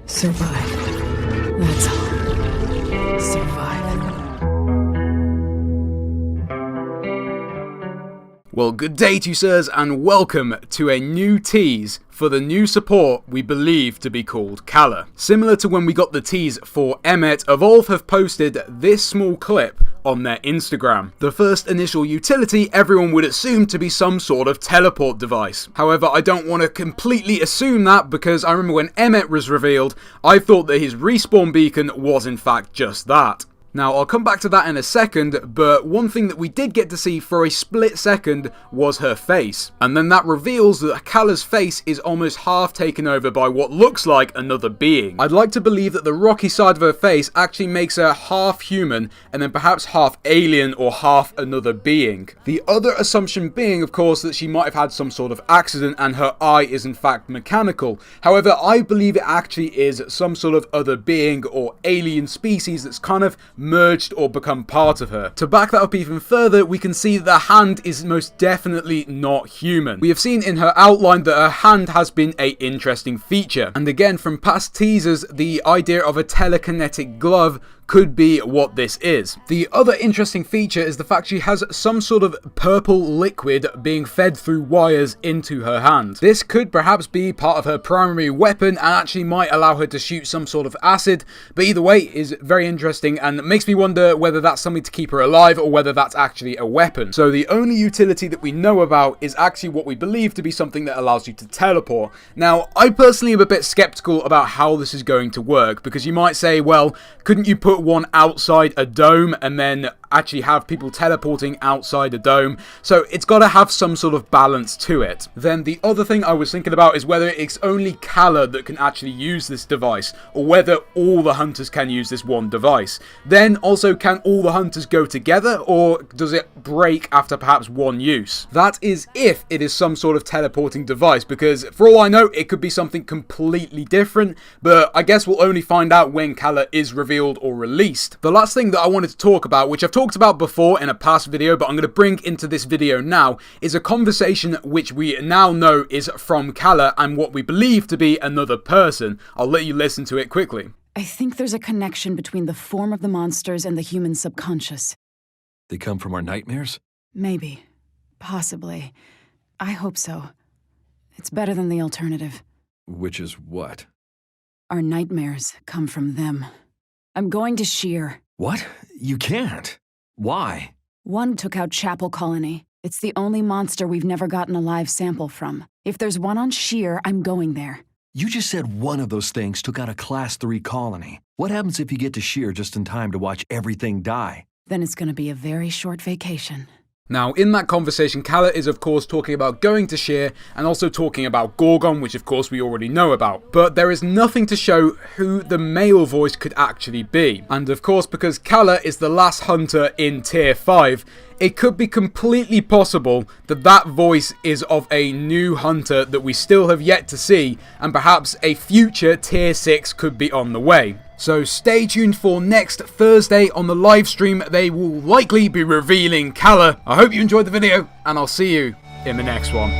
Survive. That's all. Survive. Well, good day to you, sirs, and welcome to a new tease for the new support we believe to be called Kala. Similar to when we got the tease for Emmet, Evolve have posted this small clip on their Instagram. The first initial utility everyone would assume to be some sort of teleport device. However, I don't want to completely assume that, because I remember when Emmet was revealed, I thought that his respawn beacon was in fact just that. Now, I'll come back to that in a second, but one thing that we did get to see for a split second was her face. And then that reveals that Kala's face is almost half taken over by what looks like another being. I'd like to believe that the rocky side of her face actually makes her half human, and then perhaps half alien or half another being. The other assumption being, of course, that she might have had some sort of accident and her eye is in fact mechanical. However, I believe it actually is some sort of other being or alien species that's kind of merged or become part of her. To back that up even further, we can see that the hand is most definitely not human. We have seen in her outline that her hand has been an interesting feature, and again from past teasers, the idea of a telekinetic glove could be what this is. The other interesting feature is the fact she has some sort of purple liquid being fed through wires into her hand. This could perhaps be part of her primary weapon and actually might allow her to shoot some sort of acid, but either way is very interesting and makes me wonder whether that's something to keep her alive or whether that's actually a weapon. So the only utility that we know about is actually what we believe to be something that allows you to teleport. Now, I personally am a bit skeptical about how this is going to work, because you might say, well, couldn't you put one outside a dome and then actually have people teleporting outside a dome? So it's got to have some sort of balance to it. Then the other thing I was thinking about is whether it's only Kala that can actually use this device, or whether all the hunters can use this one device. Then also, can all the hunters go together, or does it break after perhaps one use? That is if it is some sort of teleporting device, because for all I know it could be something completely different, but I guess we'll only find out when Kala is revealed or released. The last thing that I wanted to talk about, which I've talked about before in a past video but I'm going to bring into this video now, is a conversation which we now know is from Kala and what we believe to be another person. I'll let you listen to it quickly. I think there's a connection between the form of the monsters and the human subconscious. They come from our nightmares? Maybe. Possibly. I hope so. It's better than the alternative. Which is what? Our nightmares come from them. I'm going to Sheer. What? You can't. Why? One took out Chapel Colony. It's the only monster we've never gotten a live sample from. If there's one on Sheer, I'm going there. You just said one of those things took out a Class 3 colony. What happens if you get to Sheer just in time to watch everything die? Then it's gonna be a very short vacation. Now, in that conversation, Kala is of course talking about going to Sheer and also talking about Gorgon, which of course we already know about. But there is nothing to show who the male voice could actually be. And of course, because Kala is the last hunter in Tier 5, it could be completely possible that that voice is of a new hunter that we still have yet to see, and perhaps a future Tier 6 could be on the way. So stay tuned for next Thursday on the live stream. They will likely be revealing Kala. I hope you enjoyed the video, and I'll see you in the next one.